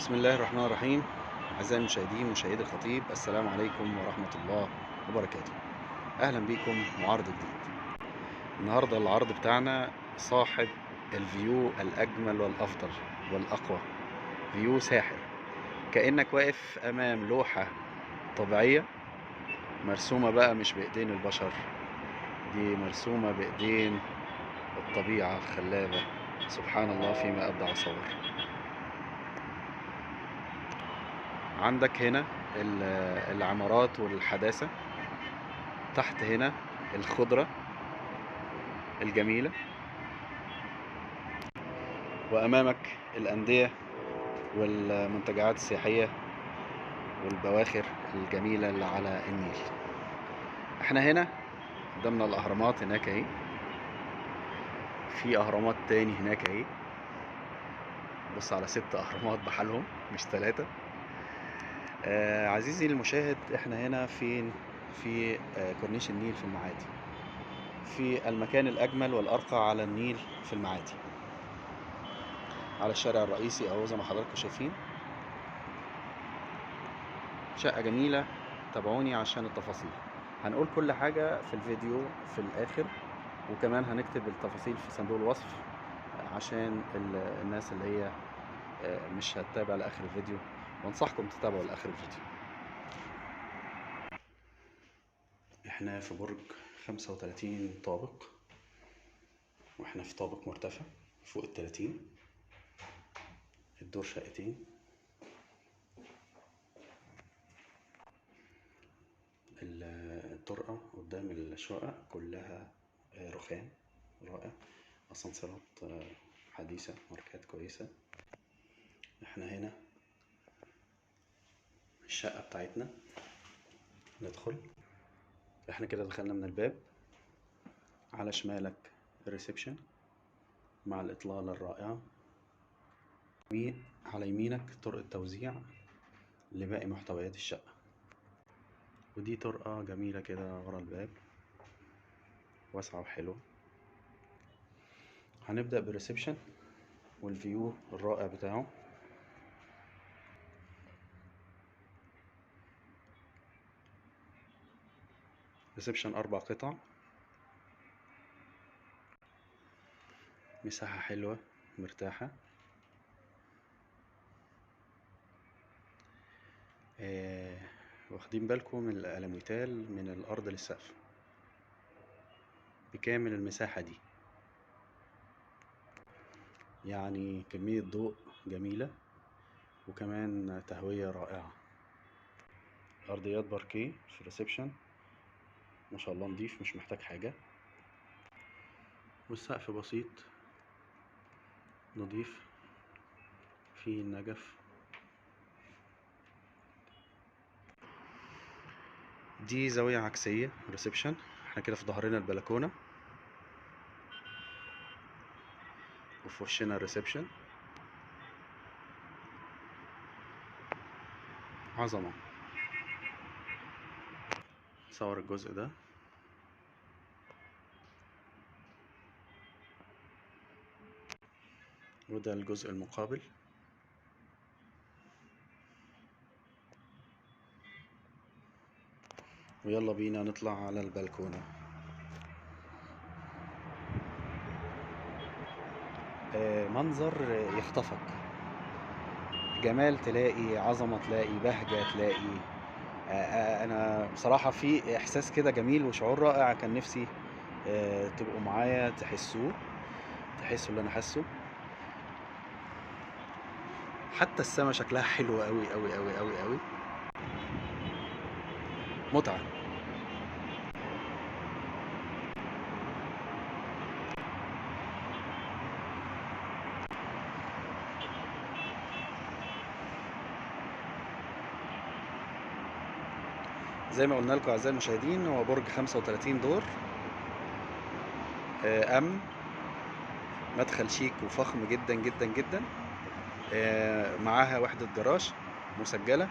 بسم الله الرحمن الرحيم. أعزائي المشاهدين مشاهدي الخطيب، السلام عليكم ورحمة الله وبركاته. أهلا بكم وعرض جديد. النهاردة العرض بتاعنا صاحب الفيو الأجمل والأفضل والأقوى، فيو ساحر، كأنك واقف أمام لوحة طبيعية مرسومة بقى مش بإيدين البشر، دي مرسومة بإيدين الطبيعة الخلابة. سبحان الله فيما أبدع وصور. عندك هنا العمارات والحداثة، تحت هنا الخضرة الجميلة، وأمامك الأندية والمنتجعات السياحية والبواخر الجميلة اللي على النيل. احنا هنا قدامنا الأهرامات هناك اهي، في أهرامات تاني هناك اهي، بص على 6 أهرامات بحالهم مش 3. عزيزي المشاهد، احنا هنا فين؟ في كورنيش النيل في المعادي، في المكان الأجمل والأرقى على النيل في المعادي، على الشارع الرئيسي اهو زي ما حضراتكم شايفين. شقة جميلة، تابعوني عشان التفاصيل. هنقول كل حاجة في الفيديو في الآخر، وكمان هنكتب التفاصيل في صندوق الوصف عشان الناس اللي هي مش هتتابع لآخر الفيديو، وانصحكم تتابعوا لآخر الفيديو. احنا في برج 35 طابق، واحنا في طابق مرتفع فوق ال30، الدور شقتين. الطرقة قدام الشقق كلها رخام رائع، اسانسيرات حديثة، ماركات كويسة. احنا هنا الشقة بتاعتنا، ندخل. احنا كده دخلنا من الباب، على شمالك الريسبشن مع الإطلالة الرائعة، على يمينك طرق التوزيع لباقي محتويات الشقة، ودي طرقة جميلة كده ورا الباب، واسعة وحلوة. هنبدأ بالريسبشن والفيو الرائع بتاعه. ريسبشن 4 قطع، مساحة حلوة مرتاحة. واخدين بالكم من الألموتال من الأرض للسقف بكامل المساحة دي، يعني كمية ضوء جميلة، وكمان تهوية رائعة. أرضيات باركيه في الريسبشن ما شاء الله، نضيف مش محتاج حاجة، والسقف بسيط نضيف فيه النجف. دي زاوية عكسية ريسبشن، احنا كده في ظهرنا البلكونة وفي وشنا الريسبشن. عظمة. صور الجزء ده، وده الجزء المقابل. ويلا بينا نطلع على البلكونة. منظر يخطفك، جمال تلاقي، عظمة تلاقي، بهجة تلاقي. انا بصراحة في احساس كده جميل وشعور رائع، كان نفسي تبقوا معايا تحسوا اللي انا حاسه. حتى السما شكلها حلو قوي قوي قوي قوي قوي، متعة. زي ما قلنا لكم اعزائي المشاهدين، هو برج 35 دور، امن، مدخل شيك وفخم جدا جدا جدا، معاها وحدة جراج مسجلة.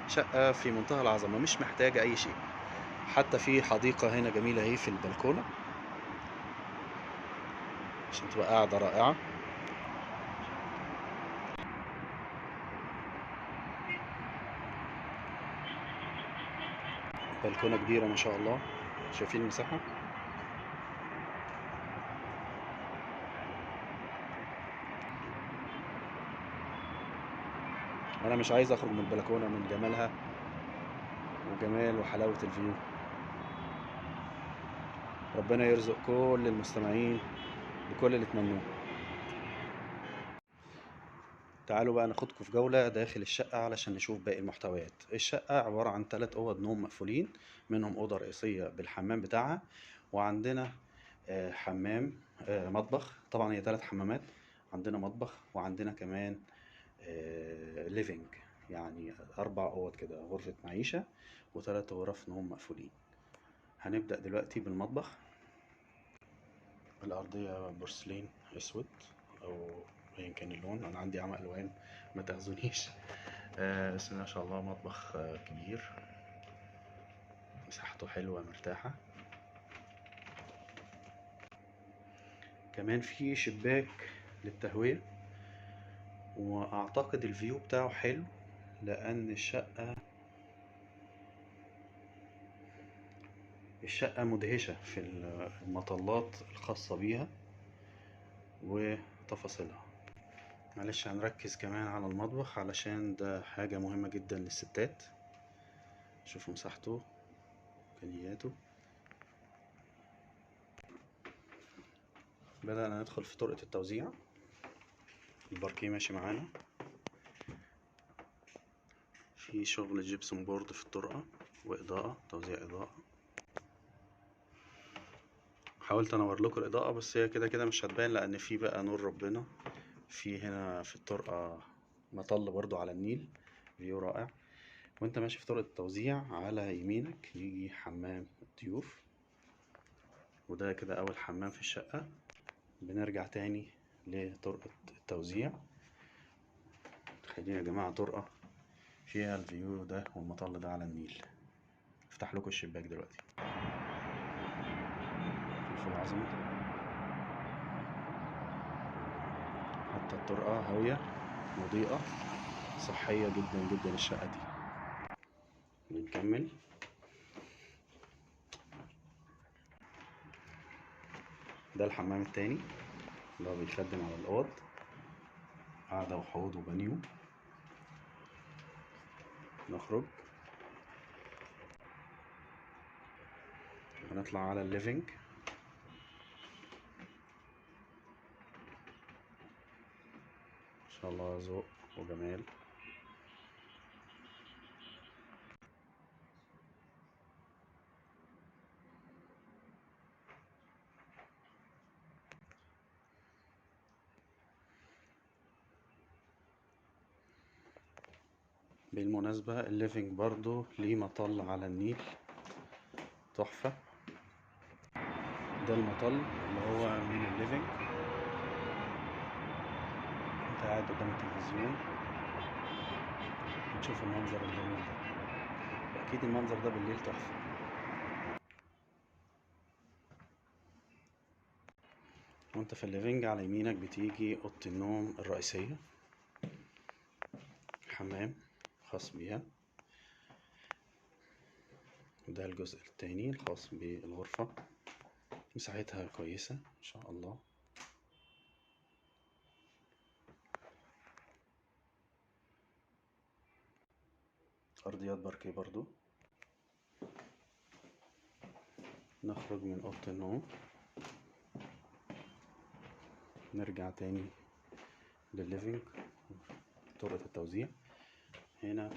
شقة في منتهى العظمة، مش محتاجة اي شيء. حتى في حديقة هنا جميلة اهي في البلكونة عشان تبقى قاعدة رائعة. بلكونة كبيرة ما شاء الله، شايفين المساحة. انا مش عايز اخرج من البلكونة من جمالها وجمال وحلاوة الفيو. ربنا يرزق كل المستمعين بكل اللي تمنوه. تعالوا بقى ناخدكم في جولة داخل الشقة علشان نشوف باقي المحتويات. الشقة عبارة عن 3 أوض نوم مقفولين، منهم أوضة رئيسية بالحمام بتاعها، وعندنا حمام، مطبخ. طبعا هي 3 حمامات، عندنا مطبخ وعندنا كمان ليفينج، يعني 4 أوض كده، غرفة معيشة و3 غرف نوم مقفولين. هنبدأ دلوقتي بالمطبخ. الأرضية بورسلين أسود أو أيا كان اللون، أنا عندي عمى ألوان ما تاخذونيش. بسم الله ما شاء الله. مطبخ كبير، مساحته حلوة مرتاحة. كمان في شباك للتهوية، وأعتقد الفيو بتاعه حلو لأن الشقة مدهشة في المطلات الخاصة بيها وتفاصيلها. معلش هنركز كمان على المطبخ علشان ده حاجة مهمة جدا للستات. شوفوا مساحته، إمكانياته. بدأنا ندخل في طرقة التوزيع. الباركيه ماشي معانا، في شغل جيبسون بورد في الطرقة وإضاءة، توزيع إضاءة. حاولت انور لكم الإضاءة بس هي كده كده مش هتبان لأن في بقى نور ربنا. في هنا في الطرقة مطل برضو على النيل، فيو رائع. وانت ماشي في طرقة التوزيع على يمينك يجي حمام الضيوف، وده كده أول حمام في الشقة. بنرجع تاني لطرقة التوزيع. خلينا يا جماعة طرقة فيها الفيو ده والمطل ده على النيل. افتح لكم الشباك دلوقتي، شوفوا العظمة. حتى الطرقة هاوية مضيئة، صحية جدا جدا الشقة دي. بنكمل. ده الحمام التاني اللي هو بيخدم على الأوض، قعدة وحوض وبانيو. نخرج ونطلع على الليفينج. ما شاء الله ذوق وجمال. بالمناسبة الليفينج برضو ليه مطل على النيل، تحفة. ده المطل اللي هو من الليفينج، انت قاعد قدام التلفزيون بتشوف المنظر الجميل ده. واكيد المنظر ده بالليل تحفة. وانت في الليفينج على يمينك بتيجي اوضة النوم الرئيسية، حمام خاص بيها. وده الجزء التاني الخاص بالغرفة، مساحتها كويسة ان شاء الله. ارضيات باركيه برضو. نخرج من اوضة النوم، نرجع تاني للليفينج، طرقة التوزيع. هنا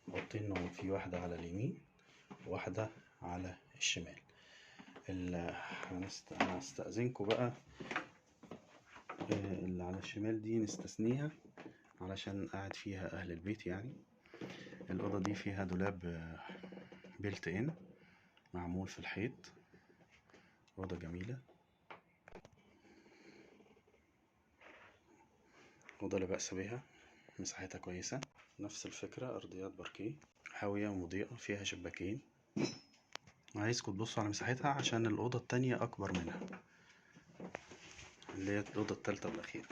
اوضتين نوم، في واحدة على اليمين وواحدة على الشمال. هنستأذنكم بقى، اللي على الشمال دي نستثنيها علشان قاعد فيها أهل البيت يعني. الأوضة دي فيها دولاب بيلت إن معمول في الحيط، أوضة جميلة. أوضة لا بأس بها، مساحتها كويسة. نفس الفكرة، أرضيات باركيه، هاوية ومضيئة، فيها شباكين. عايزكم تبصوا على مساحتها عشان الأوضة التانية أكبر منها، اللي هي الأوضة التالتة والأخيرة.